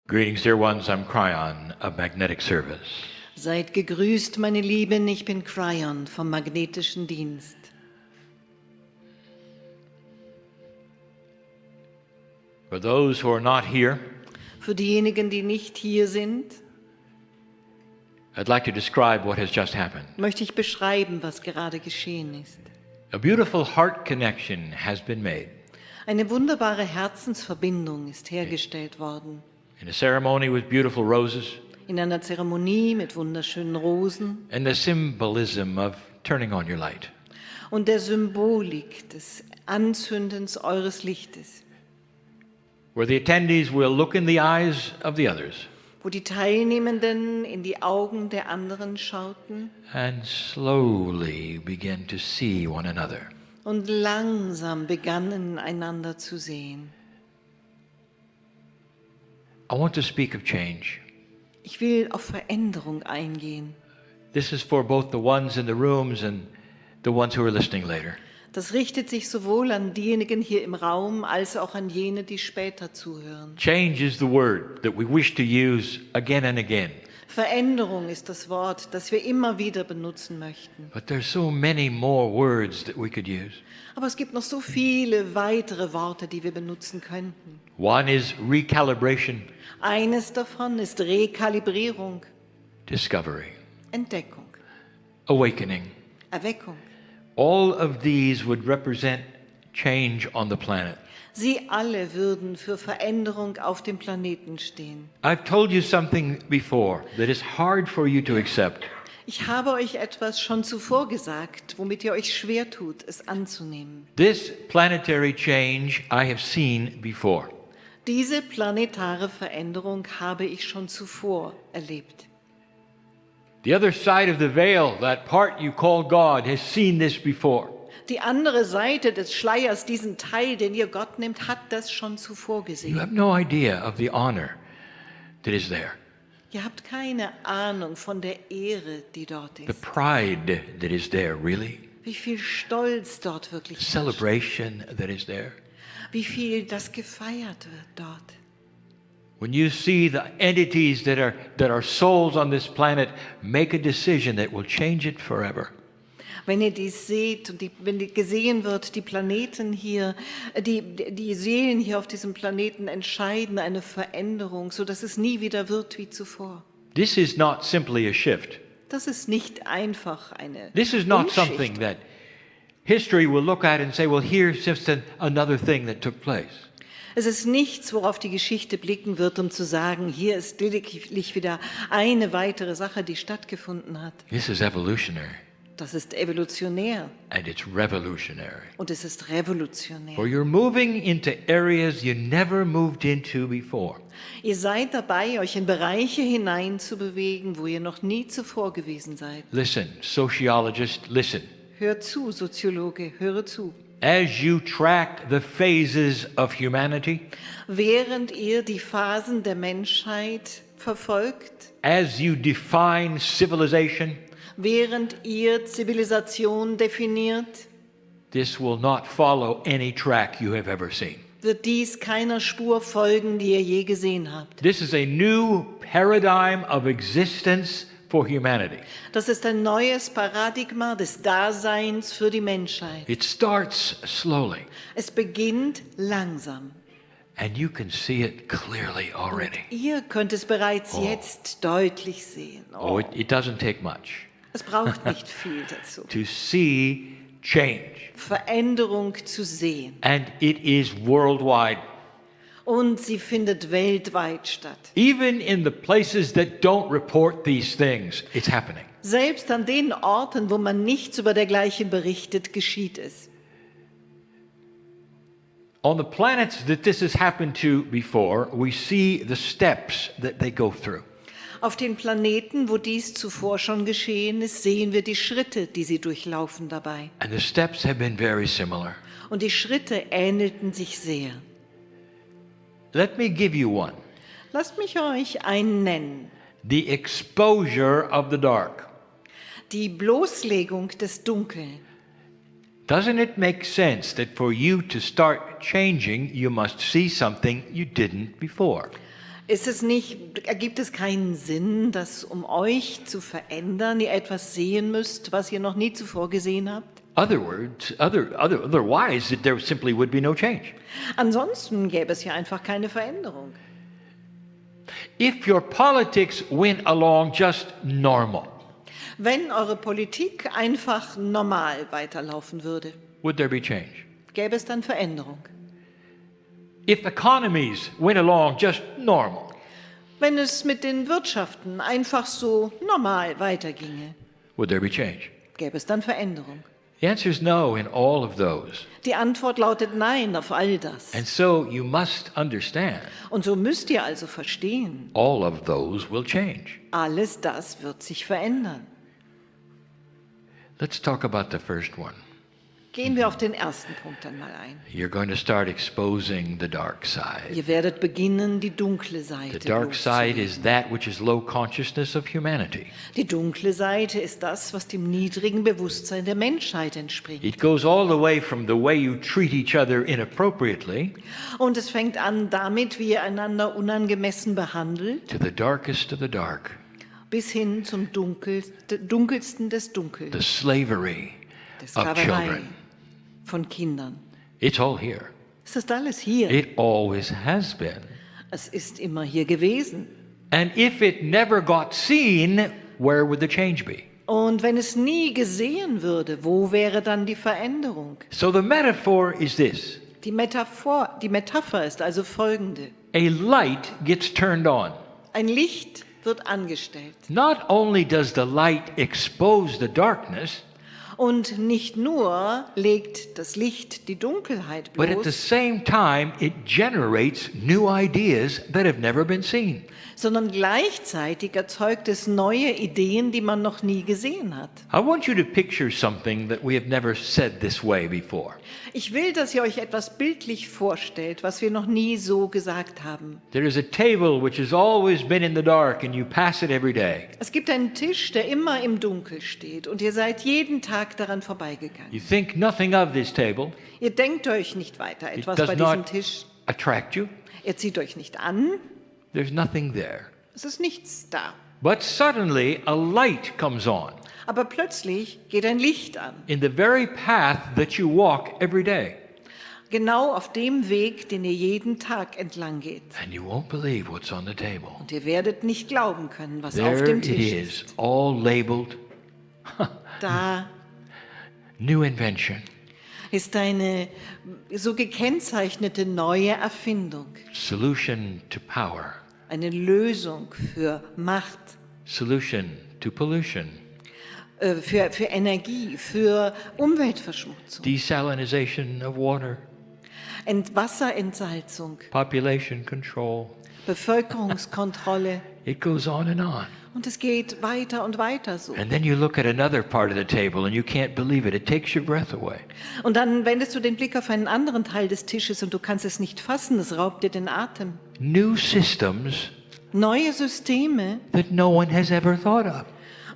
Greetings, dear ones. I'm Kryon of Magnetic Service. Seid gegrüßt, meine Lieben, ich bin Kryon vom Magnetischen Dienst. For those who are not here, Für diejenigen, die nicht hier sind, I'd like to describe what has just happened. möchte ich beschreiben, was gerade geschehen ist. A beautiful heart connection has been made Eine wunderbare Herzensverbindung ist hergestellt worden. in a ceremony with beautiful roses In einer Zeremonie mit wunderschönen Rosen and the symbolism of turning on your light. und der Symbolik des Anzündens eures Lichtes, Where the attendees will look in the eyes of the others wo die Teilnehmenden in die Augen der anderen schauten and slowly begin to see one another. und langsam begannen, einander zu sehen. I want to speak of change. Ich will auf Veränderung eingehen. This is for both the ones in the rooms and the ones who are listening later. Das richtet sich sowohl an diejenigen hier im Raum als auch an jene, die später zuhören. Change is the word that we wish to use again and again. Veränderung ist das Wort, das wir immer wieder benutzen möchten. But there's so many more words that we could use. Aber es gibt noch so viele weitere Worte, die wir benutzen könnten. One is recalibration, Eines davon ist Rekalibrierung, discovery, Entdeckung, awakening. Erweckung. All of these would represent change on the planet. Sie alle würden für Veränderung auf dem Planeten stehen. I've told you something before that is hard for you to accept. Ich habe euch etwas schon zuvor gesagt, womit ihr euch schwer tut, es anzunehmen. This planetary change I have seen before. Diese planetare Veränderung habe ich schon zuvor erlebt. The other side of the veil, that part you call God, has seen this before. Die andere Seite des Schleiers, diesen Teil, den ihr Gott nennt, hat das schon zuvor You gesehen. have no idea of the honor that is there, Ihr habt keine Ahnung von der Ehre, die dort the ist. pride that is there, really, Wie viel Stolz dort wirklich the herrscht. celebration that is there. Wie viel das gefeiert wird dort. When you see the entities that are souls on this planet make a decision that will change it forever. Wenn ihr dies seht und wenn gesehen wird, die Planeten hier, die Seelen hier auf diesem Planeten entscheiden eine Veränderung, sodass es nie wieder wird wie zuvor. This is not simply a shift. Das ist nicht einfach eine This is not Umschicht. something that history will look at and say, well, here's just another thing that took place. Es ist nichts, worauf die Geschichte blicken wird, um zu sagen, hier ist lediglich wieder eine weitere Sache, die stattgefunden hat. This is evolutionary, Das ist evolutionär and it's revolutionary. und es ist revolutionär. For you're moving into areas you never moved into before. Ihr seid dabei, euch in Bereiche hineinzubewegen, wo ihr noch nie zuvor gewesen seid. Listen, sociologist, listen. Hört zu, Soziologe, höre zu. As you track the phases of humanity, Während ihr die Phasen der Menschheit verfolgt, as you define civilization, während ihr Zivilisation definiert, this will not follow any track you have ever seen. wird dies keiner Spur folgen, die ihr je gesehen habt. This is a new paradigm of existence for humanity. Das ist ein neues Paradigma des Daseins für die Menschheit. It starts slowly, Es beginnt langsam. and you can see it clearly already. Ihr könnt es bereits Oh. jetzt deutlich sehen. Oh, it doesn't take much Es braucht nicht viel dazu. to see change, Veränderung zu sehen. and it is worldwide. Und sie findet weltweit statt. Even in the places that don't report these things, it's happening. Selbst an den Orten, wo man nichts über dergleichen berichtet, geschieht es. On the planets that this has happened to before, we see the steps that they go through. Auf den Planeten, wo dies zuvor schon geschehen ist, sehen wir die Schritte, die sie durchlaufen dabei. And the steps have been very similar. Und die Schritte ähnelten sich sehr. Let me give you one. Lasst mich euch einen nennen. The exposure of the dark. Die Bloßlegung des Dunkeln. Doesn't it make sense that for you to start changing, you must see something you didn't before? Ergibt es keinen Sinn, dass um euch zu verändern, ihr etwas sehen müsst, was ihr noch nie zuvor gesehen habt? Otherwise, there simply would be no change. Ansonsten gäbe es ja einfach keine Veränderung. If your politics went along just normal, Wenn eure Politik einfach normal weiterlaufen würde, would there be change? gäbe es dann Veränderung. If economies went along just normal, Wenn es mit den Wirtschaften einfach so normal weiterginge, would there be change? gäbe es dann Veränderung. The answer is no in all of those. Die Antwort lautet Nein auf all das. And so you must understand, Und so müsst ihr also verstehen, all of those will change. alles das wird sich verändern. Let's talk about the first one. Gehen wir auf den ersten Punkt dann mal ein. You're going to start exposing the dark side. Ihr werdet beginnen, die dunkle The Seite dark side loszulegen. is that which is low consciousness of humanity. Die dunkle Seite ist das, was dem niedrigen Bewusstsein der Menschheit entspricht. It goes all the way from the way you treat each other inappropriately Und es fängt an damit, wie ihr einander unangemessen behandelt, to the darkest of the dark, bis hin zum dunkelsten des Dunkels, the slavery der of Sklaverei children. von Kindern. It's all here. Es ist alles hier. It always has been. Es ist immer hier gewesen. And if it never got seen, where would the change be? Und wenn es nie gesehen würde, wo wäre dann die Veränderung? So the metaphor is this. Die Metapher ist also folgende. A light gets turned on. Ein Licht wird angestellt. Not only does the light expose the darkness, Und nicht nur legt das Licht die Dunkelheit but at the bloß, same time it generates new ideas that have never been seen. sondern gleichzeitig erzeugt es neue Ideen, die man noch nie gesehen hat. I want you to picture something that we have never said this way before. Ich will, dass ihr euch etwas bildlich vorstellt, was wir noch nie so gesagt haben. There is a table which has always been in the dark and you pass it every day. Es gibt einen Tisch, der immer im Dunkel steht und ihr seid jeden Tag daran vorbeigegangen. You think nothing of this table. Ihr denkt euch nicht weiter It etwas does bei diesem not Tisch. attract you. Ihr zieht euch nicht an, There's nothing there. es ist nichts da. But suddenly a light comes on Aber plötzlich geht ein Licht an, in the very path that you walk every day. genau auf dem Weg, den ihr jeden Tag entlang geht. And you won't believe what's on the table. Und ihr werdet nicht glauben können, was auf There dem it Tisch is, ist. all labeled. Da New invention, ist eine so gekennzeichnete neue Erfindung, solution to power, eine Lösung für Macht, solution to pollution, für Energie, für Umweltverschmutzung, desalinization of water, Wasserentsalzung, population control. Bevölkerungskontrolle. It goes on and on. Und es geht weiter und weiter so. And then you look at another part of the table and you can't believe it. It takes your breath away. Und dann wendest du den Blick auf einen anderen Teil des Tisches und du kannst es nicht fassen, es raubt dir den Atem. New systems Neue Systeme, that no one has ever thought of.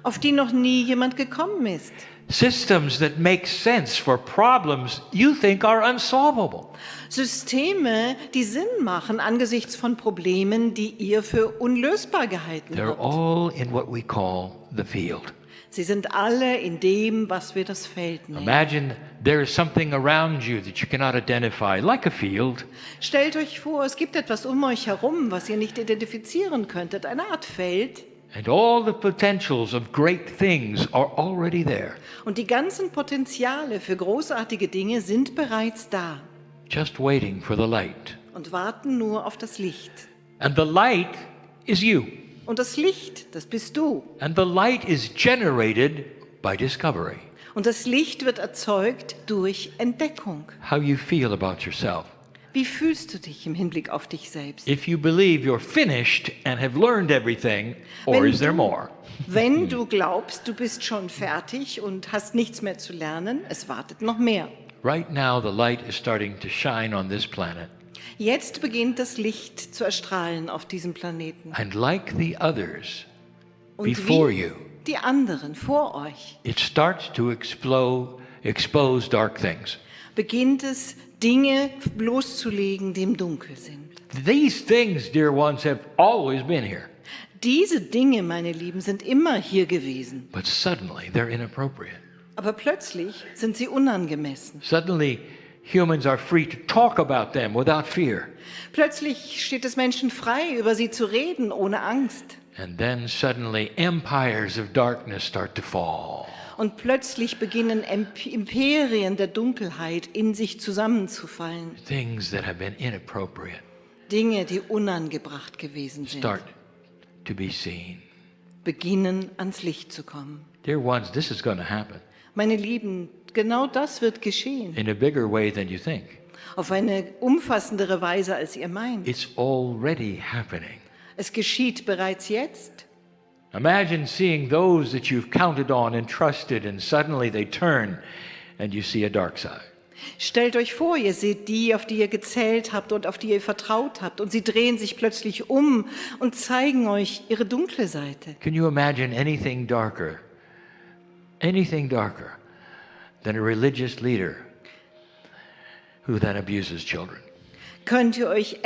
auf die noch nie jemand gekommen ist. Systems that make sense for problems you think are unsolvable. Systeme, die Sinn machen angesichts von Problemen, die ihr für unlösbar gehalten They're habt. all in what we call the field. Sie sind alle in dem, was wir das Feld nennen. Imagine there is something around you that you cannot identify, like a field, Stellt euch vor, es gibt etwas um euch herum, was ihr nicht identifizieren könntet, eine Art Feld. and all the potentials of great things are already there, Und die ganzen Potenziale für großartige Dinge sind bereits da just waiting for the light. und warten nur auf das Licht. And the light is you. Und das Licht, das bist du. And the light is generated by discovery. Und das Licht wird erzeugt durch Entdeckung. How you feel about yourself. Wie fühlst du dich im Hinblick auf dich selbst? If you believe you're finished and have learned everything, or is there more? Wenn du glaubst, du bist schon fertig und hast nichts mehr zu lernen, es wartet noch mehr. Right now, the light is starting to shine on this planet. Jetzt beginnt das Licht zu erstrahlen auf diesem Planeten. And like the others Und before wie you, die anderen vor euch it starts to expose dark things. beginnt es, Dinge bloßzulegen, die im Dunkel sind. These things, dear ones, have always been here. Diese Dinge, meine Lieben, sind immer hier gewesen. But suddenly they're inappropriate. Aber plötzlich sind sie unangemessen. Suddenly humans are free to talk about them without fear. Plötzlich steht es Menschen frei, über sie zu reden, ohne Angst. And then suddenly empires of darkness start to fall. Und plötzlich beginnen Imperien der Dunkelheit in sich zusammenzufallen. Things that have been inappropriate Dinge, die unangebracht gewesen sind, start to be seen. beginnen ans Licht zu kommen. Dear ones, this is going to happen Meine Lieben, genau das wird geschehen. in a bigger way than you think. Auf eine umfassendere Weise, als ihr meint. It's already happening. Es geschieht bereits jetzt. Imagine seeing those that you've counted on and trusted, and suddenly they turn and you see a dark side. Stellt euch vor, ihr seht die, auf die ihr gezählt habt und auf die ihr vertraut habt, und sie drehen sich plötzlich um und zeigen euch ihre dunkle Seite. Can you imagine anything darker than a religious leader who then abuses children? Könnt ihr euch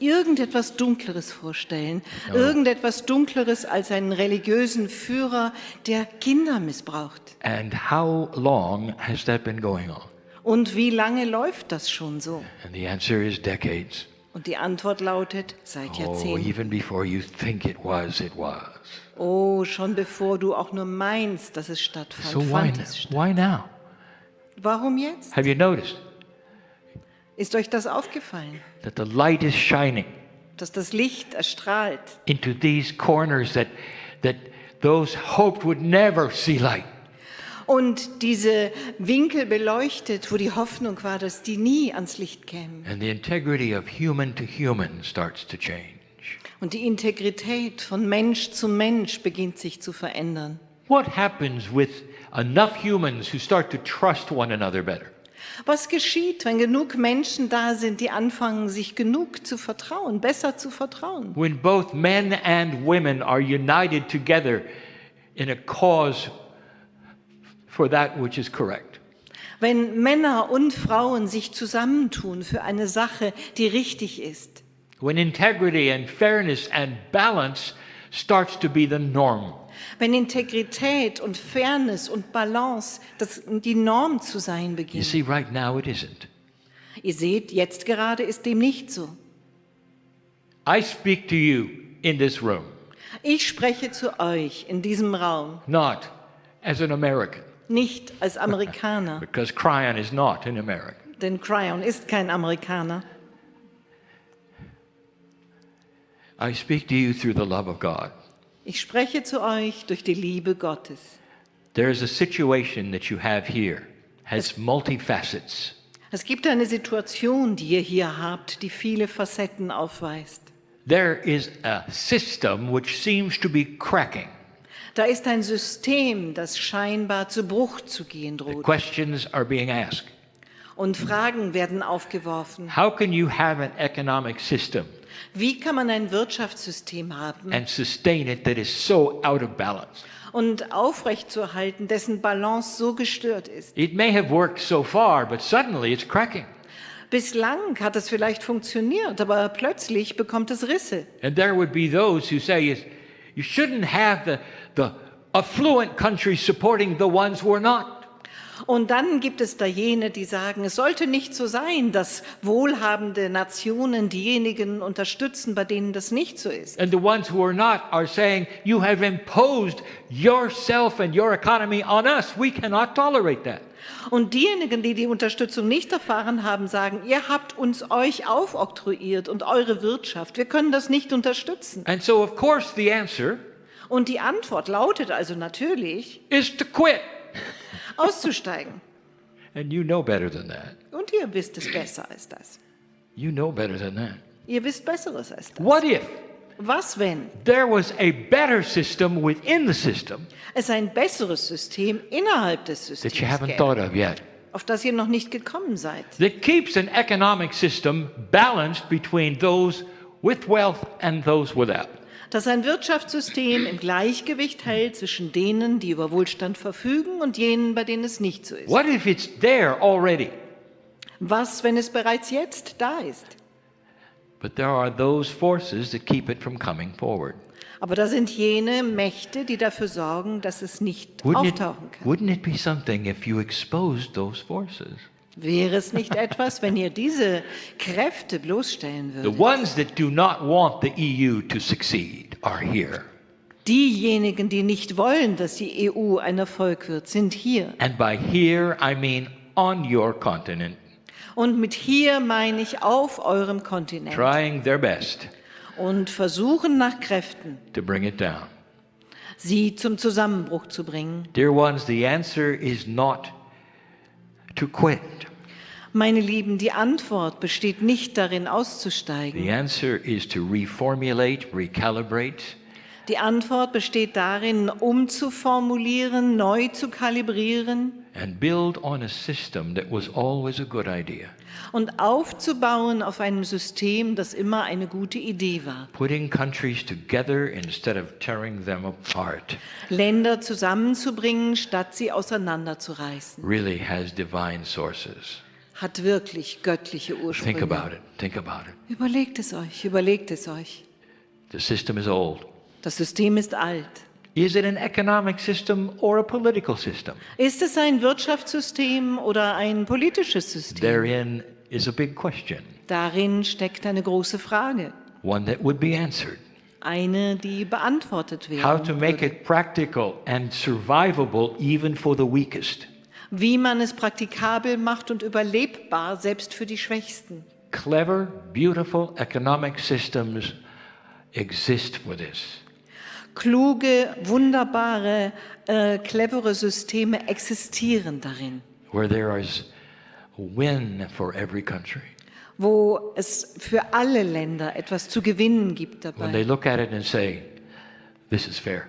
irgendetwas Dunkleres vorstellen? Irgendetwas Dunkleres als einen religiösen Führer, der Kinder missbraucht? And how long has that been going on? Und wie lange läuft das schon so? And the answer is decades. Und die Antwort lautet, seit Oh, Jahrzehnten. even before you think it was, it was. Oh, schon bevor du auch nur meinst, dass es stattfand, So fand es statt. why now? Warum jetzt? Have you noticed Ist euch das aufgefallen, that the light is shining dass das Licht erstrahlt into these corners that those hoped would never see light? und diese Winkel beleuchtet, wo die Hoffnung war, dass die nie ans Licht kämen? And the integrity of human to human starts to change. Und die Integrität von Mensch zu Mensch beginnt sich zu verändern. What happens with enough humans who start to trust one another better? Was geschieht, wenn genug Menschen da sind, die anfangen, sich genug zu vertrauen, besser zu vertrauen? When both men and women are united together in a cause for that which is correct. Wenn Männer und Frauen sich zusammentun für eine Sache, die richtig ist. When integrity and fairness and balance starts to be the norm. Wenn Integrität und Fairness und Balance die Norm zu sein You beginnt. see, right now it isn't. Ihr seht, jetzt gerade ist dem nicht so. I speak to you in this room, Ich spreche zu euch in diesem Raum, not as an American, nicht als Amerikaner, because Kryon is not an American. denn Kryon ist kein Amerikaner. I speak to you through the love of God. Ich spreche zu euch durch die Liebe Gottes. There is a situation that you have here, has multifacets. Es gibt eine Situation, die ihr hier habt, die viele Facetten aufweist. There is a system which seems to be cracking. Da ist ein System, das scheinbar zu Bruch zu gehen The droht. questions are being asked. Und Fragen werden aufgeworfen. How can you have an economic system Wie kann man ein Wirtschaftssystem haben and sustain it that is so out of balance? und aufrechtzuerhalten, dessen Balance so gestört ist? It may have worked so far, but suddenly it's cracking. Bislang hat es vielleicht funktioniert, aber plötzlich bekommt es Risse. And there would be those who say you shouldn't have the affluent countries supporting the ones who are not. Und dann gibt es da jene, die sagen, es sollte nicht so sein, dass wohlhabende Nationen diejenigen unterstützen, bei denen das nicht so ist. And the ones who are not are saying, you have imposed yourself and your economy on us. We cannot tolerate that. Und diejenigen, die die Unterstützung nicht erfahren haben, sagen, ihr habt euch aufoktroyiert und eure Wirtschaft. Wir können das nicht unterstützen. And so, of course, the answer Und die Antwort lautet also natürlich, is to quit. auszusteigen. And you know better than that. Und ihr wisst es besser als das. You know better than that. Ihr wisst Besseres als das. What if Was, wenn there was a better system within the system es ein besseres System innerhalb des that Systems you haven't gäbe, thought of yet? auf das ihr noch nicht gekommen seid? That keeps an economic system balanced between those with wealth and those without. Das ein Wirtschaftssystem im Gleichgewicht hält zwischen denen, die über Wohlstand verfügen, und jenen, bei denen es nicht so ist. What if it's there already? Was, wenn es bereits jetzt da ist? But there are those forces that keep it from coming forward. Aber da sind jene Mächte, die dafür sorgen, dass es nicht auftauchen kann. Wouldn't it be something if you exposed those forces? Wäre es nicht etwas, wenn ihr diese Kräfte bloßstellen The würdet? ones that do not want the EU to succeed are here. Diejenigen, die nicht wollen, dass die EU ein Erfolg wird, sind hier. And by here, I mean on your continent, Und mit hier meine ich auf eurem Kontinent. trying their best Und versuchen nach Kräften, to bring it down. sie zum Zusammenbruch zu bringen. Dear ones, the answer is not to quit. Meine Lieben, die Antwort besteht nicht darin, The auszusteigen. answer is to reformulate, recalibrate, Die Antwort besteht darin, umzuformulieren, neu zu kalibrieren and build on a system that was always a good idea. und aufzubauen auf einem System, das immer eine gute Idee war. Putting countries together instead of tearing them apart Länder zusammenzubringen, statt sie auseinanderzureißen, really has divine sources. hat wirklich göttliche Think Ursprünge. about it. Think about it. Überlegt es euch, überlegt es euch. The system is old. Das System ist alt. Is it an economic system or a political system? Ist es ein Wirtschaftssystem oder ein politisches System? Therein is a big question, Darin steckt eine große Frage, one that would be answered. eine, die beantwortet How to werden make würde. it practical and survivable even for the weakest. Wie man es praktikabel macht und überlebbar, selbst für die Schwächsten. Clever, beautiful economic systems exist for this. Kluge, wunderbare, clevere Systeme existieren darin, Where there is a win for every country. wo es für alle Länder etwas zu gewinnen gibt When they dabei. look at it and say, this is fair.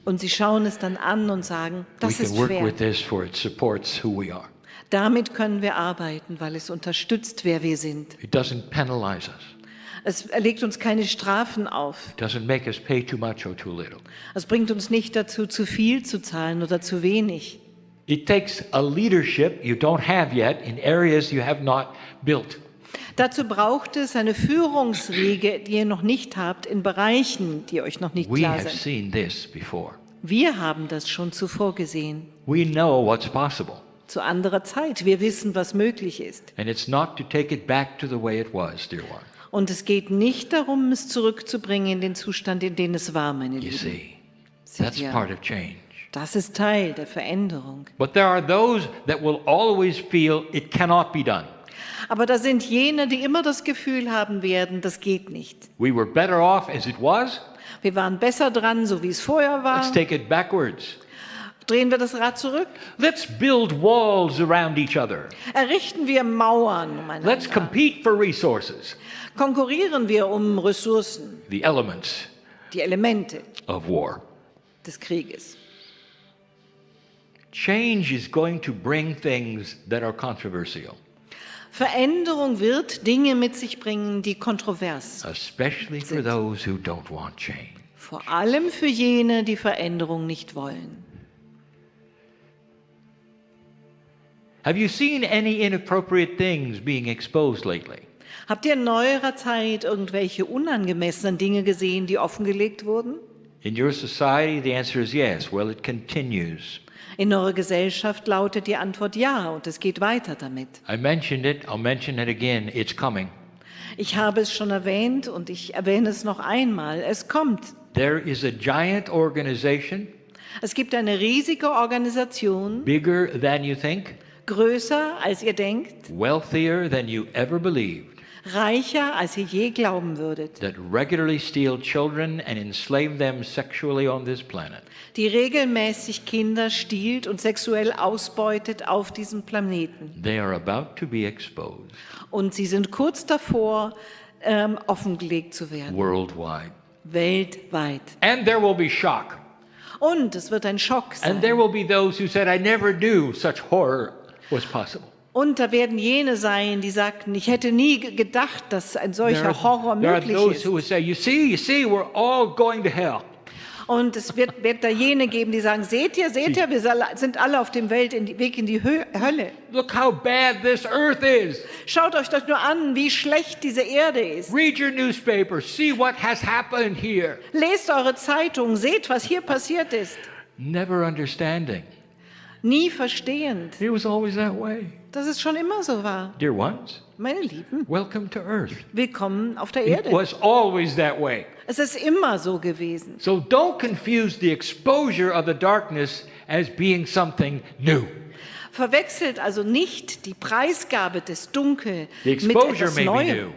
Und sie schauen es dann an und sagen, We das can ist work fair. with this for it supports who we are. Damit können wir arbeiten, weil es unterstützt, wer wir sind. It doesn't penalize us. Es legt uns keine Strafen auf. It doesn't make us pay too much or too little. Es bringt uns nicht dazu, zu viel zu zahlen oder zu wenig. It takes a leadership you don't have yet in areas you have not built. Dazu braucht es eine Führungsriege, die ihr noch nicht habt, in Bereichen, die euch noch nicht We klar have sind. seen this before. Wir haben das schon zuvor gesehen, We know what's possible. zu anderer Zeit. Wir wissen, was möglich ist. And it's not to take it back to the way it was, dear one. Und es geht nicht darum, es zurückzubringen in den Zustand, in den es war, meine You Lieben. see, Seht that's ihr? part of change. Das ist Teil der Veränderung. But there are those that will always feel it cannot be done. Aber da sind jene, die immer das Gefühl haben werden, das geht nicht. We were better off as it was. Wir waren besser dran, so wie es vorher war. Let's take it backwards. Drehen wir das Rad zurück. Let's build walls around each other. Errichten wir Mauern Let's umeinander. compete for resources, Konkurrieren wir um Ressourcen, the elements die Elemente of war. des Krieges. Change is going to bring things that are controversial, Veränderung wird Dinge mit sich bringen, die kontrovers sind. especially for those who don't want change. Vor allem für jene, die Veränderung nicht wollen. Have you seen any inappropriate things being exposed lately? Habt ihr in neuerer Zeit irgendwelche unangemessenen Dinge gesehen, die offengelegt wurden? In your society, the answer is yes. Well, it continues. In eurer Gesellschaft lautet die Antwort ja und es geht weiter damit. I mentioned it, I'll mention it again. It's coming. Ich habe es schon erwähnt und ich erwähne es noch einmal. Es kommt. There is a giant organization, Es gibt eine riesige Organisation, bigger than you think, größer als ihr denkt, wealthier than you ever believed, reicher als ihr je glauben würdet, that regularly steal children and enslave them sexually on this planet. die regelmäßig Kinder stiehlt und sexuell ausbeutet auf diesem Planeten. They are about to be exposed Und sie sind kurz davor, offengelegt zu werden, worldwide. weltweit. And there will be shock. Und es wird ein Schock And there sein. will be those who said, I never knew such horror was possible. Und da werden jene sein, die sagten, ich hätte nie gedacht, dass ein solcher Horror there are möglich those ist. who would say, you see, we're all going to hell. Und es wird da jene geben, die sagen, seht ihr, wir sind alle auf dem Weg in die Hölle. Look how bad this earth is. Schaut euch doch nur an, wie schlecht diese Erde ist. Read your newspaper. See what has happened here. Lest eure Zeitung, seht, was hier passiert ist. Never understanding. Nie verstehend, It was always that way. dass es schon immer so war. Dear ones, Meine Lieben, welcome to earth. willkommen auf der It Erde. was always that way. Es ist immer so gewesen. So don't confuse the exposure of the darkness as being something new. Verwechselt also nicht die Preisgabe des Dunkel The mit exposure etwas may be Neuem. new.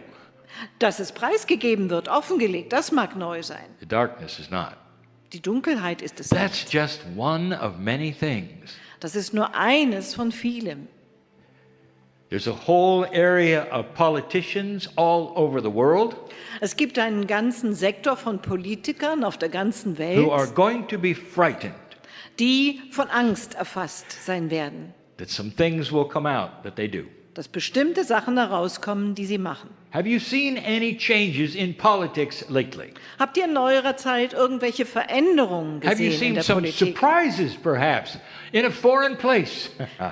Dass es preisgegeben wird, offengelegt, das mag neu sein. The darkness is not. Die Dunkelheit ist es That's nicht. just one of many things. Das ist nur eines von vielem. There's a whole area of politicians all over the world Es gibt einen ganzen Sektor von Politikern auf der ganzen who are Welt, going to be frightened die von Angst erfasst sein werden, that some things will come out that they do. dass bestimmte Sachen herauskommen, die sie machen. Have you seen any changes in politics lately? Habt ihr in neuerer Zeit irgendwelche Veränderungen Have you gesehen in seen der some Politik? surprises, perhaps, in a foreign place?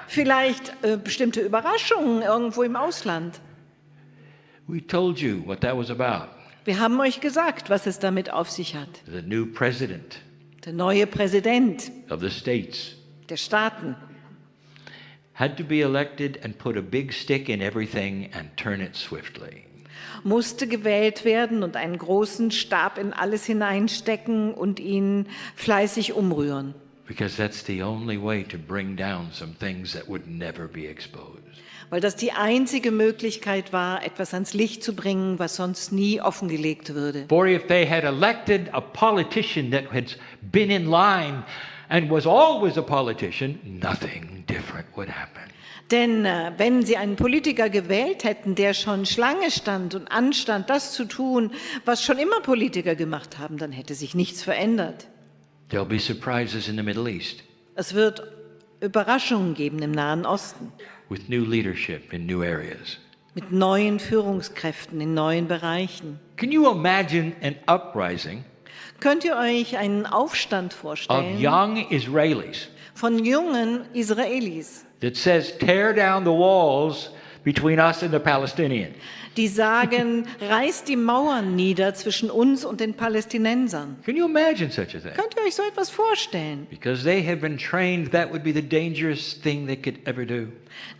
Vielleicht bestimmte Überraschungen irgendwo im Ausland? We told you what that was about. Wir haben euch gesagt, was es damit auf sich hat. The new president Der neue Präsident of the States der Staaten had to be elected and put a big stick in everything and turn it swiftly. musste gewählt werden und einen großen Stab in alles hineinstecken und ihn fleißig umrühren. Because that's the only way to bring down some things that would never be exposed. Weil das die einzige Möglichkeit war, etwas ans Licht zu bringen, was sonst nie offengelegt würde. For if they had elected a politician that had been in line and was always a politician, nothing different would happen. Denn wenn sie einen Politiker gewählt hätten, der schon Schlange stand und anstand, das zu tun, was schon immer Politiker gemacht haben, dann hätte sich nichts verändert. There'll be surprises in the Middle East Es wird Überraschungen geben im Nahen Osten with new leadership in new areas. mit neuen Führungskräften in neuen Bereichen. Can you imagine an uprising Könnt ihr euch einen Aufstand of vorstellen young Israelis von jungen Israelis, that says, tear down the walls between us and the Palestinians? die sagen, reißt die Mauern nieder zwischen uns und den Palästinensern? Can you imagine such a thing? Könnt ihr euch so etwas vorstellen? Because they have been trained that would be the dangerous thing they could ever do.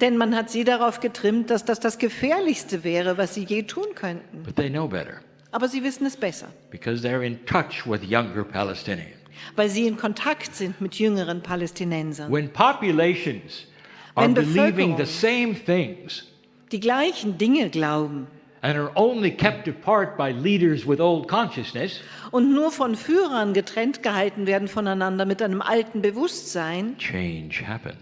Denn man hat sie darauf getrimmt, dass das Gefährlichste wäre, was sie je tun könnten. But they know better Aber sie wissen es besser, because they're in touch with younger Palestinians. weil sie in Kontakt sind mit jüngeren Palästinensern. When populations are Wenn believing the Bevölkerung same things die gleichen Dinge glauben and are only kept apart by leaders with old consciousness, und nur von Führern getrennt gehalten werden voneinander mit einem alten Bewusstsein, change happens.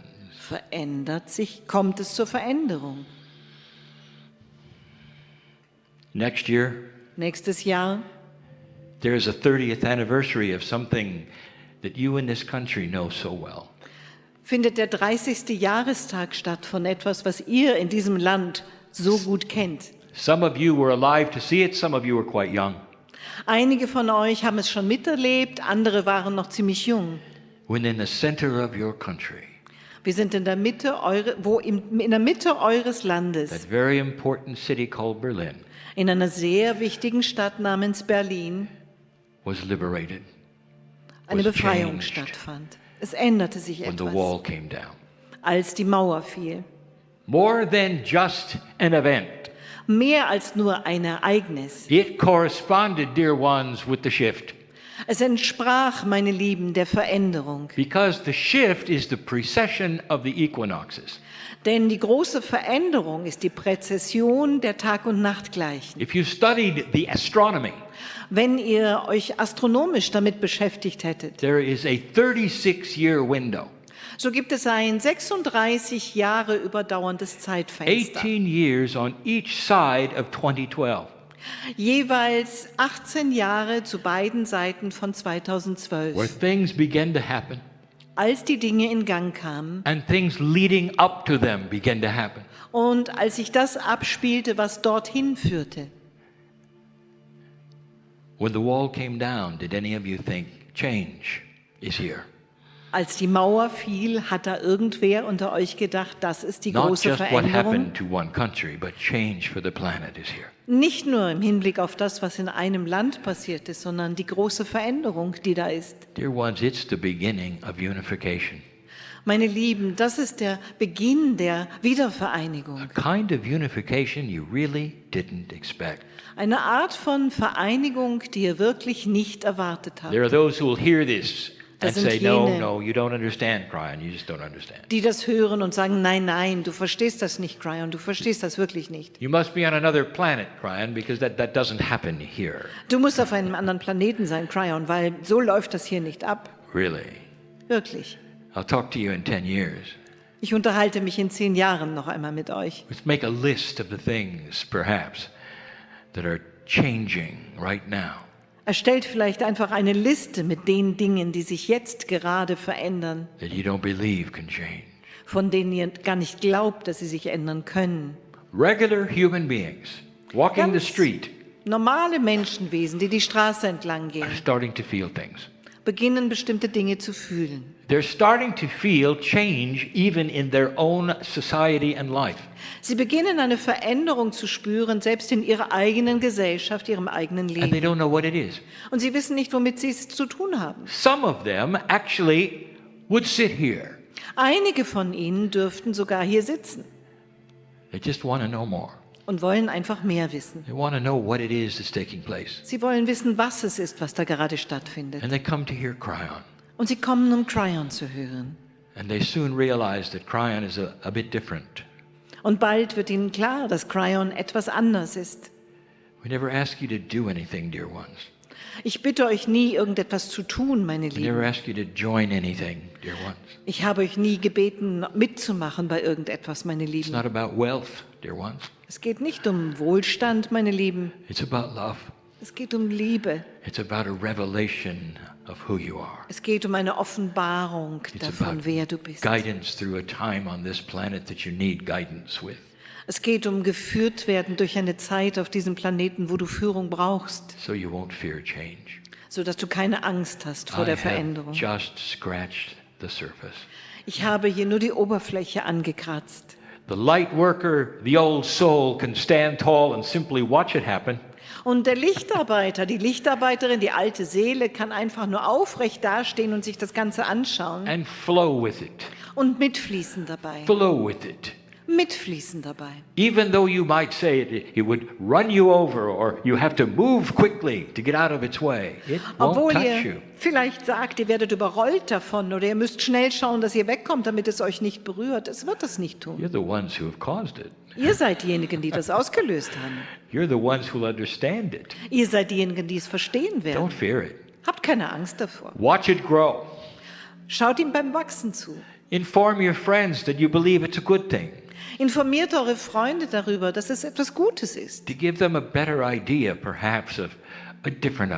kommt es zur Veränderung. Next year, Nächstes Jahr there is a 30th anniversary of something that you in this country know so well. findet der 30. Jahrestag statt von etwas, was ihr in diesem Land so gut kennt. Some of you were alive to see it, some of you were quite young. Einige von euch haben es schon miterlebt, andere waren noch ziemlich jung. When in the center of your country, Wir sind in der Mitte, in der Mitte eures that Landes, very important city called Berlin in einer sehr wichtigen Stadt namens Berlin, was liberated eine was Befreiung changed stattfand. Es änderte sich when the wall etwas, came down. als die Mauer fiel. More than just an event. Mehr als nur ein Ereignis. It corresponded, dear ones, with the shift. Es entsprach, meine Lieben, der Veränderung. Because the shift is the precession of the equinoxes. Denn die große Veränderung ist die Präzession der Tag- und Nachtgleichen. If you studied the astronomy, Wenn ihr euch astronomisch damit beschäftigt hättet, there is a 36-year window, so gibt es ein 36 Jahre überdauerndes Zeitfenster. 18 years on each side of 2012. Jeweils 18 Jahre zu beiden Seiten von Where 2012. things began to happen Als die Dinge in Gang kamen and things leading up to them began to happen. und als sich das abspielte, was dorthin führte. When the wall came down, did any of you think change is here. Als die Mauer fiel, hat da irgendwer unter euch gedacht, das ist die Not große just what Veränderung. happened to one country, but change for the planet is here. Nicht nur im Hinblick auf das, was in einem Land passiert ist, sondern die große Veränderung, die da ist. Dear ones, it's the beginning of unification. Meine Lieben, das ist der Beginn der A Wiedervereinigung. kind of unification you really didn't expect. Eine Art von Vereinigung, die ihr wirklich nicht erwartet habt. There are those who will hear this and Das sind say, no, jene- no, you don't understand, Kryon. You just don't understand. Die das hören und sagen, nein, nein, du verstehst das nicht, Kryon, du verstehst das wirklich nicht. You must be on another planet, Kryon, because that doesn't happen here. Du musst auf einem anderen Planeten sein, Kryon, weil so läuft das hier nicht ab. Really. Wirklich. I'll talk to you in 10 years. Ich unterhalte mich in 10 Jahren noch einmal mit euch. Let's make a list of the things, perhaps, that are changing right now. Erstellt vielleicht einfach eine Liste mit den Dingen, die sich jetzt gerade verändern, That you don't believe can change. von denen ihr gar nicht glaubt, dass sie sich ändern können. Regular human beings walking the Ganz street normale Menschenwesen, die die Straße entlang are gehen, starting to feel things. beginnen bestimmte Dinge zu fühlen. They're starting to feel change even in their own society and life. Sie beginnen eine Veränderung zu spüren, selbst in ihrer eigenen Gesellschaft, ihrem eigenen And they Leben. don't know what it is. Und sie wissen nicht, womit sie es zu tun haben. Some of them actually would sit here. Einige von ihnen dürften sogar hier sitzen They just want to know more. und wollen einfach mehr wissen. They want to know what it is that's taking place. Sie wollen wissen, was es ist, was da gerade stattfindet. And they come to hear Kryon. Und sie kommen, um Kryon zu hören. And they soon realize that Kryon is a bit different. Und bald wird ihnen klar, dass Kryon etwas anders ist. We never ask you to do anything, dear ones. Ich bitte euch nie, irgendetwas zu tun, meine We never Lieben. ask you to join anything, dear ones. Ich habe euch nie gebeten, mitzumachen bei irgendetwas, meine It's Lieben. not about wealth, dear ones. Es geht nicht um Wohlstand, meine Lieben. It's about love. Es geht um Liebe. It's about a revelation of who you are. Es geht um eine Offenbarung It's davon, about wer du bist. guidance through a time on this planet that you need guidance with. Es geht um geführt werden durch eine Zeit auf diesem Planeten, wo du Führung brauchst, So you won't fear change. sodass du keine Angst hast vor I der have Veränderung. just scratched the surface. Ich habe hier nur die Oberfläche angekratzt. The light worker, the old soul, can stand tall and simply watch it happen. Und der Lichtarbeiter, die Lichtarbeiterin, die alte Seele kann einfach nur aufrecht dastehen und sich das Ganze anschauen And flow with it. und mitfließen dabei. Flow with it. Mitfließen dabei. Even though you might say it would run you over or you have to move quickly to get out of its way, it won't Obwohl touch ihr you. vielleicht sagt, ihr werdet überrollt davon oder ihr müsst schnell schauen, dass ihr wegkommt, damit es euch nicht berührt. Es wird es nicht tun. You're the ones who have caused it. Ihr seid diejenigen, die das ausgelöst haben. You're the ones who'll understand it. Ihr seid diejenigen, die es verstehen Don't werden. fear it. Habt keine Angst davor. Watch it grow. Schaut ihm beim Wachsen zu. Inform your friends that you believe it's a good thing. Informiert eure Freunde darüber, dass es etwas Gutes ist. To give them a better idea, perhaps, of a different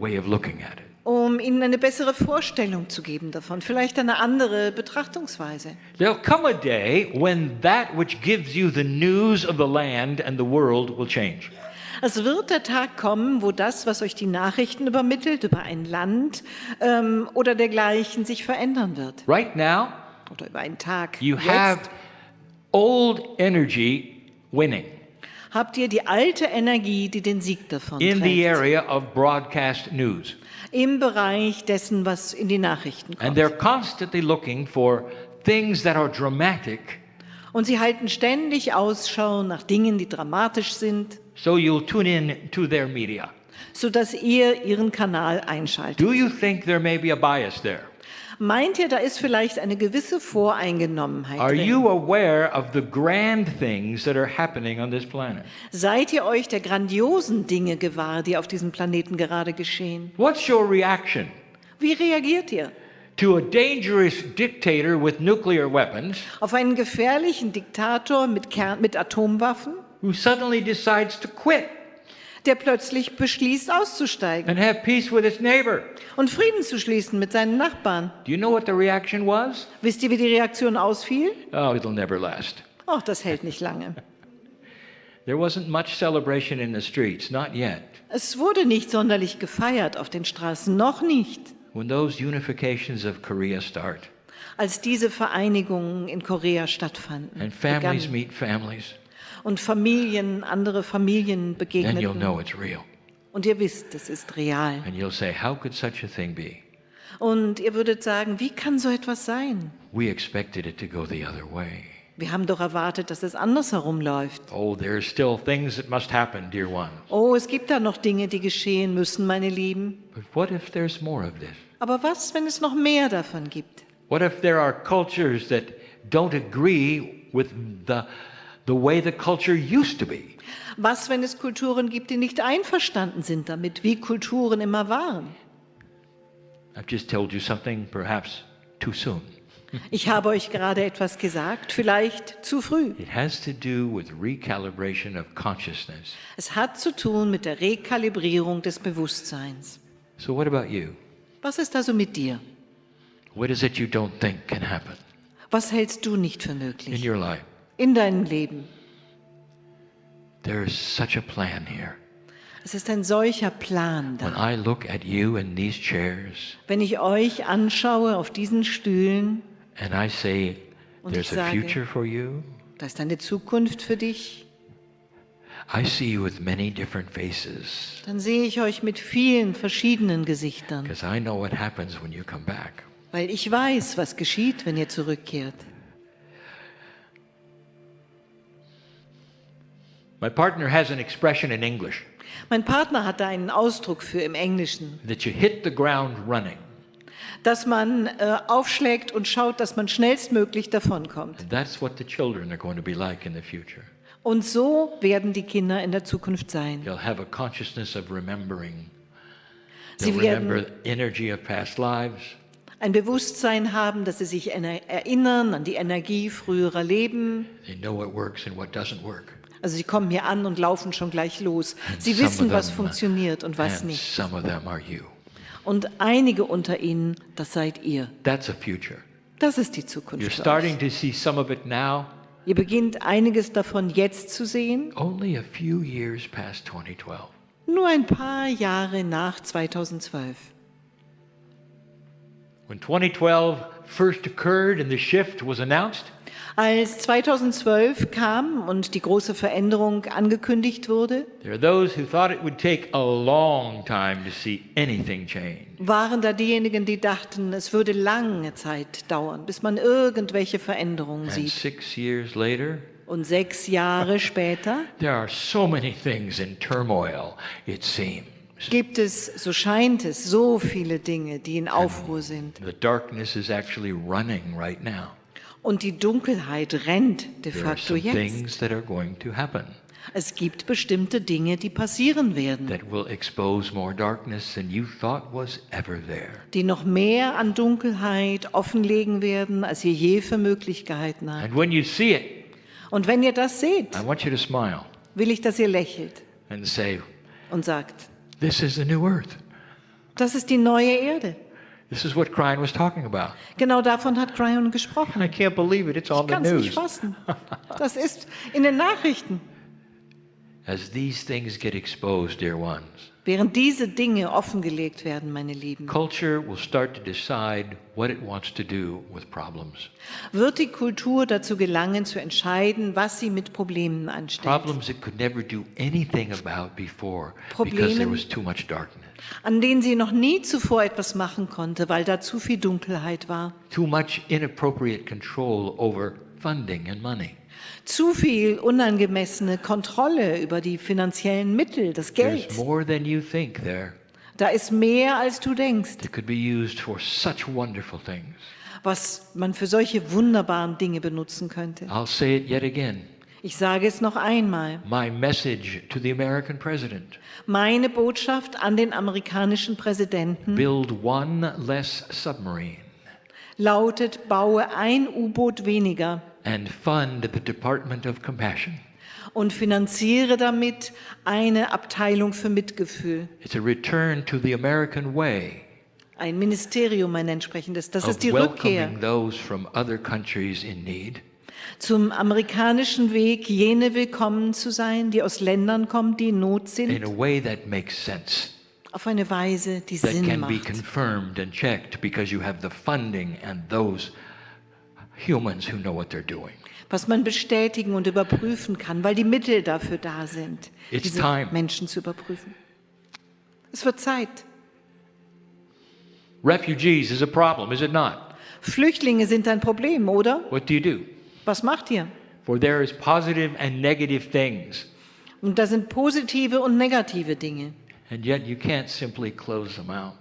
way of looking at it. Um ihnen eine bessere Vorstellung zu geben davon, vielleicht eine andere Betrachtungsweise. There'll come a day when that which gives you the news of the land and the world will change. Es wird der Tag kommen, wo das, was euch die Nachrichten übermittelt über ein Land oder dergleichen, sich verändern wird. Right now, Oder über einen Tag. you have Jetzt old energy winning habt ihr die alte Energie, die den Sieg davon in the trägt. area of broadcast news. Im Bereich dessen, was in die Nachrichten And kommt. they're constantly looking for things that are dramatic, Und sie halten ständig Ausschau nach Dingen, die dramatisch sind, so you'll tune in to their media. sodass ihr ihren Kanal einschaltet. Do you think there may be a bias there? Meint ihr, da ist vielleicht eine gewisse Voreingenommenheit Are drin? you aware of the grand things that are happening on this planet? Seid ihr euch der grandiosen Dinge gewahr, die auf diesem Planeten gerade geschehen? What's your reaction Wie reagiert ihr to a dangerous dictator with nuclear weapons auf einen gefährlichen Diktator mit Atomwaffen, who suddenly decides to quit der plötzlich beschließt, auszusteigen and have peace with his neighbor? und Frieden zu schließen mit seinen Nachbarn? Do you know what the reaction was? Wisst ihr, wie die Reaktion ausfiel? Oh, it'll never last. Ach, das hält nicht lange. There wasn't much celebration in the streets, not yet. Es wurde nicht sonderlich gefeiert auf den Straßen, noch nicht. When those unifications of Korea start Als diese Vereinigungen in Korea stattfanden and families begannen meet families, und Familien, andere Familien then you'll begegneten. know it's real. Und ihr wisst, es ist real. And you'll say, how could such a thing be? Und ihr würdet sagen, wie kann so etwas sein? We expected it to go the other way. Wir haben doch erwartet, dass es andersherum läuft. Oh, there are still things that must happen, dear ones. Oh, es gibt da noch Dinge, die geschehen müssen, meine Lieben. But what if there's more of this? Aber was, wenn es noch mehr davon gibt? What if there are cultures that don't agree with the way the culture used to be? Was, wenn es Kulturen gibt, die nicht einverstanden sind damit, wie Kulturen immer waren? I've just told you something perhaps too soon. Ich habe euch gerade etwas gesagt, vielleicht zu früh. It has to do with recalibration of consciousness. Es hat zu tun mit der Rekalibrierung des Bewusstseins. So what about you? Was ist also mit dir? What is it you don't think can happen Was hältst du nicht für in möglich your life? in deinem Leben? There is such a plan here. Es ist ein solcher Plan When da. I look at you in these chairs Wenn ich euch anschaue auf diesen Stühlen, and I say, Und there's ich a sage, future for you, da ist eine Zukunft für dich, I see you with many different faces dann sehe ich euch mit vielen verschiedenen Gesichtern, because I know what happens when you come back. weil ich weiß, was geschieht, wenn ihr zurückkehrt. My partner has an expression in English Mein Partner hat da einen Ausdruck für im Englischen, that you hit the ground running. dass man aufschlägt und schaut, dass man schnellstmöglich davonkommt. And that's what the children are going to be like in the future. Und so werden die Kinder in der Zukunft sein. They'll have a consciousness of remembering. Sie They'll werden remember energy of past lives. ein Bewusstsein haben, dass sie sich erinnern an die Energie früherer Leben. They know what works and what doesn't work. Also sie kommen hier an und laufen schon gleich los. Sie Some wissen, of was them- funktioniert und was And nicht. some of them are you. Und einige unter ihnen, das seid ihr. That's a future. Das ist die You're Zukunft. für starting euch. to see some of it now, Ihr beginnt einiges davon jetzt zu sehen, only a few years past 2012. nur ein paar Jahre nach 2012. When 2012 first occurred and the shift was announced, Als 2012 kam und die große Veränderung angekündigt wurde, there are those who thought it would take a long time to see anything change. waren da diejenigen, die dachten, es würde lange Zeit dauern, bis man irgendwelche Veränderungen And sieht. 6 years later, Und 6 Jahre später there are so many things in turmoil, it seems. gibt es, so scheint es, so viele Dinge, die in Aufruhr sind. The darkness is actually running right now. Und die Dunkelheit rennt de There are facto some jetzt. things that are going to happen Es gibt bestimmte Dinge, die passieren werden, that will expose more darkness than you thought was ever there. die noch mehr an Dunkelheit offenlegen werden, als ihr je für möglich gehalten habt. And when you see it, Und wenn ihr das seht, I want you to smile will ich, dass ihr lächelt and say, und sagt, this is the new earth. das ist die neue Erde. This is what Kryon was talking about. Genau davon hat Kryon gesprochen. And I can't believe it. It's on Ich the kann es nicht news. fassen. Das ist in den Nachrichten. As these things get exposed, dear ones, Während diese Dinge offengelegt werden, meine Lieben, culture will start to decide what it wants to do with problems. wird die Kultur dazu gelangen, zu entscheiden, was sie mit Problemen anstellt. Problems it could never do anything about before because Problemen- there was too much darkness. An denen sie noch nie zuvor etwas machen konnte, weil da zu viel Dunkelheit war. Too much inappropriate control over funding and money. Zu viel unangemessene Kontrolle über die finanziellen Mittel, das Geld. There's more than you think there Da ist mehr, als du denkst, that could be used for such wonderful things. was man für solche wunderbaren Dinge benutzen könnte. I'll say it yet again. Ich sage es noch einmal. My message to the American president: Meine Botschaft an den amerikanischen Präsidenten build one less submarine lautet, baue ein U-Boot weniger and fund the Department of Compassion. und finanziere damit eine Abteilung für Mitgefühl. It's a return to the American way Ein Ministerium, ein entsprechendes. Das of ist die Rückkehr. welcoming those from other countries in need Zum amerikanischen Weg, jene willkommen zu sein, die aus Ländern kommen, die in Not in sind, a way that makes sense, auf eine Weise, die that Sinn can be macht. confirmed and checked because you have the funding and those humans who know what they're doing. Was man bestätigen und überprüfen kann, weil die Mittel dafür da sind, It's diese time. Menschen zu überprüfen. Es wird Zeit. Refugees is a problem, is it not? Flüchtlinge sind ein Problem, oder? What do you do? Was macht ihr? For there is positive and negative things, Und da sind positive und negative Dinge. and yet you can't simply close them out.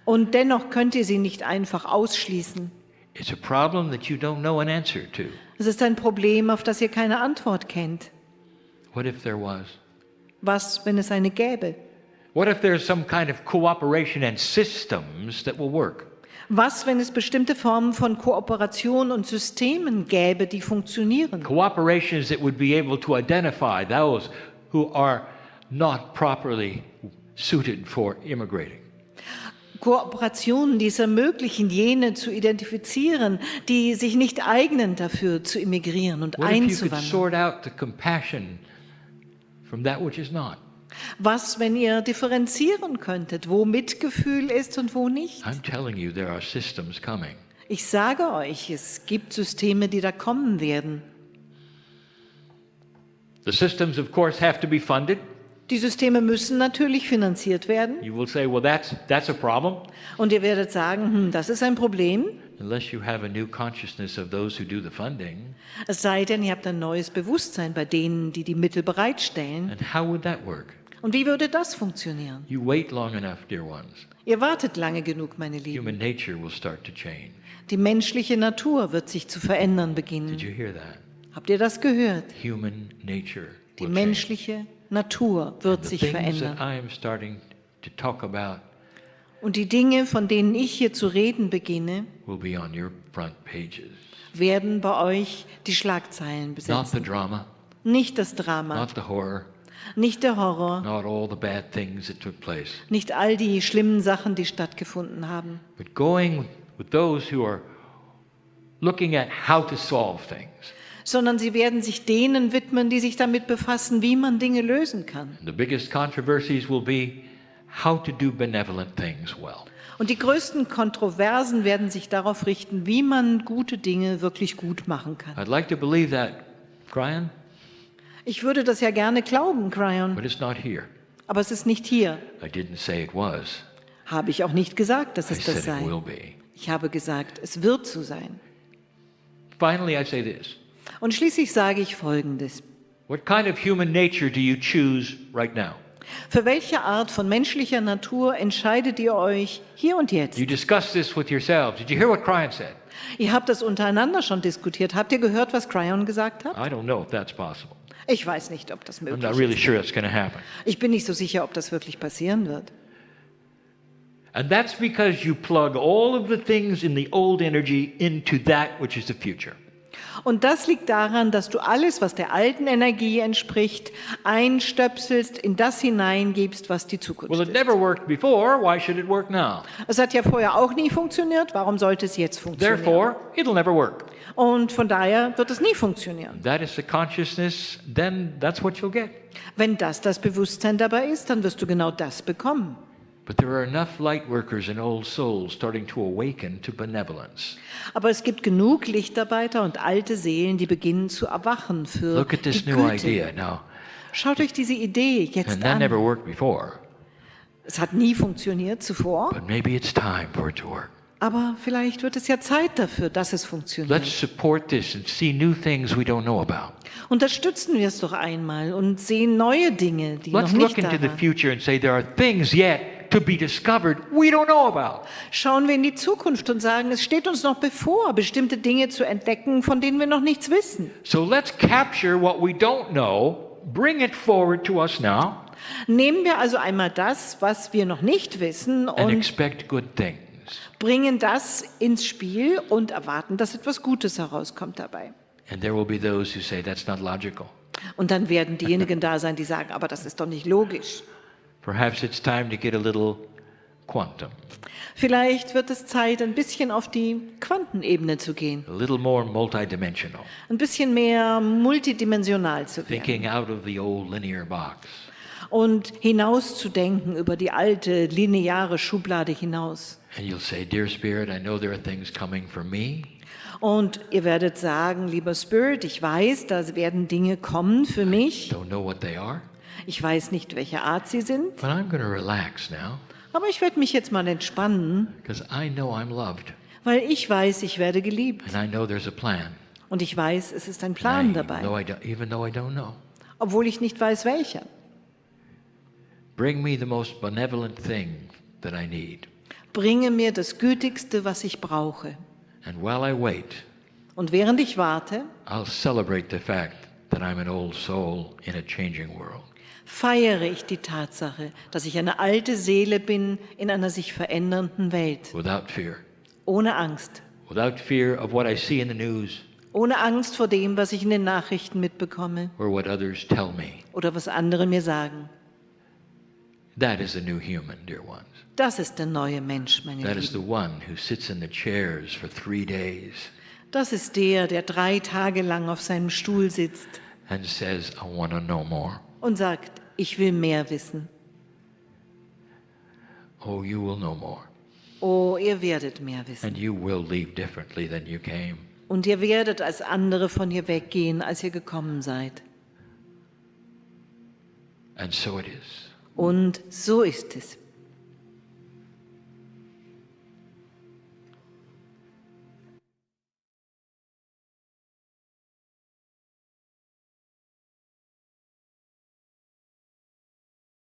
Und dennoch könnt ihr sie nicht einfach ausschließen. It's a problem that you don't know an answer to. Es ist ein Problem, auf das ihr keine Antwort kennt. What if there was? Was, wenn es eine gäbe? What if there's some kind of cooperation and systems that will work? Was, wenn es bestimmte Formen von Kooperation und Systemen gäbe, die funktionieren? Cooperations that would be able to identify those who are not properly suited for immigrating. Kooperationen, die es ermöglichen, jene zu identifizieren, die sich nicht eignen dafür, zu immigrieren und What if you could einzuwandern. sort out the compassion from that which is not? Was, wenn ihr differenzieren könntet, wo Mitgefühl ist und wo nicht? I'm telling you, there are systems coming. Ich sage euch, es gibt Systeme, die da kommen werden. The systems, of course, have to be funded. Die Systeme müssen natürlich finanziert werden. You will say, well, that's a problem. Und ihr werdet sagen, das ist ein Problem. Unless you have a new consciousness of those who do the funding. Es sei denn, ihr habt ein neues Bewusstsein bei denen, die die Mittel bereitstellen. And how would that work? Und wie würde das funktionieren? You wait long enough, dear ones. Ihr wartet lange genug, meine Lieben. Human nature will start to change. Die menschliche Natur wird sich zu verändern Did beginnen. you hear that? Habt ihr das gehört? Human nature Die will change. menschliche Natur wird The sich things verändern. that I am starting to talk about Und die Dinge, von denen ich hier zu reden beginne, will be on your front pages. werden bei euch die Schlagzeilen Not the besetzen. drama, Nicht das Drama, not the horror, nicht der Horror, not all the bad things that took place, nicht all die schlimmen Sachen, die stattgefunden haben, but going with those who are looking at how to solve things. sondern sie werden sich denen widmen, die sich damit befassen, wie man Dinge lösen kann. The biggest controversies will be how to do benevolent things well. Und die größten Kontroversen werden sich darauf richten, wie man gute Dinge wirklich gut machen kann. I'd like to believe that, Kryon, Ich würde das ja gerne glauben, Kryon, but it's not here. aber es ist nicht hier. I didn't say it was. Habe ich auch nicht gesagt, dass I es das said it sei. will be. Ich habe gesagt, es wird so sein. Finally, I say this. Und schließlich sage ich Folgendes. What kind of human nature do you choose right now? Für welche Art von menschlicher Natur entscheidet ihr euch hier und jetzt? You discuss this with yourselves. Did you hear what Kryon said? Ihr habt das untereinander schon diskutiert. Habt ihr gehört, was Kryon gesagt hat? I don't know if that's possible. Ich weiß nicht, ob das I'm möglich not really ist. sure that's going to happen. Ich bin nicht so sicher, ob das wirklich passieren wird. And that's because you plug all of the things in the old energy into that which is the future. Und das liegt daran, dass du alles, was der alten Energie entspricht, einstöpselst, in das hineingibst, was die Zukunft Well, it ist. never worked before. Why should it work now? Es hat ja vorher auch nie funktioniert. Warum sollte es jetzt funktionieren? Therefore, it'll never work. Und von daher wird es nie funktionieren. That is the consciousness, then that's what you'll get. Wenn das Bewusstsein dabei ist, dann wirst du genau das bekommen. But there are enough light workers and old souls starting to awaken to benevolence. Aber es gibt genug Lichtarbeiter und alte Seelen, die beginnen zu erwachen für Look at this die new Güte. idea now. Schaut euch diese Idee And jetzt that never an. worked before. Es hat nie funktioniert zuvor, But maybe it's time for it to work. aber vielleicht wird es ja Zeit dafür, dass es funktioniert. Let's support this and see new things we don't know about. Unterstützen wir es doch einmal und sehen neue Dinge, die Let's noch look nicht into da the waren. future and say there are things yet to be discovered we don't know about. Schauen wir in die Zukunft und sagen, es steht uns noch bevor, bestimmte Dinge zu entdecken, von denen wir noch nichts wissen. So let's capture what we don't know, bring it forward to us now, Nehmen wir also einmal das, was wir noch nicht wissen, and und expect good things. bringen das ins Spiel und erwarten, dass etwas Gutes herauskommt dabei. And there will be those who say that's not logical. Und dann werden diejenigen da sein, die sagen, aber das ist doch nicht logisch. Perhaps it's time to get a little quantum, Vielleicht wird es Zeit, ein bisschen auf die Quantenebene zu gehen, a little more multidimensional, ein bisschen mehr multidimensional zu werden thinking out of the old linear box. und hinauszudenken über die alte lineare Schublade hinaus. And you'll say, Dear Spirit, I know there are things coming for me, Und ihr werdet sagen, lieber Spirit, ich weiß, da werden Dinge kommen für mich. don't know what they are, Ich weiß nicht, welche Art sie sind, but I'm going to relax now aber ich werde mich jetzt mal entspannen, because I know I'm loved weil ich weiß, ich werde geliebt. and I know there's a plan. Und ich weiß, es ist ein Plan dabei, Even though I don't know. obwohl ich nicht weiß, welcher. Bring me the most benevolent thing that I need. Bringe mir das Gütigste, was ich brauche. And while I wait, Und während ich warte, I'll celebrate the fact that I'm an old soul in a changing world. feiere ich die Tatsache, dass ich eine alte Seele bin in einer sich verändernden Welt. Without fear. Ohne Angst. Without fear of what I see in the news Ohne Angst vor dem, was ich in den Nachrichten mitbekomme or what others tell me. oder was andere mir sagen. That is the new human, dear ones. Das ist der neue Mensch, meine That is Lieben. the one who sits in the chairs for 3 days Das ist der, der 3 Tage lang auf seinem Stuhl sitzt and says, I want to know more. und sagt, ich will mehr wissen. Oh, you will know more. Oh, ihr werdet mehr wissen. And you will leave differently than you came. Und ihr werdet als andere von hier weggehen, als ihr gekommen seid. And so it is. Und so ist es.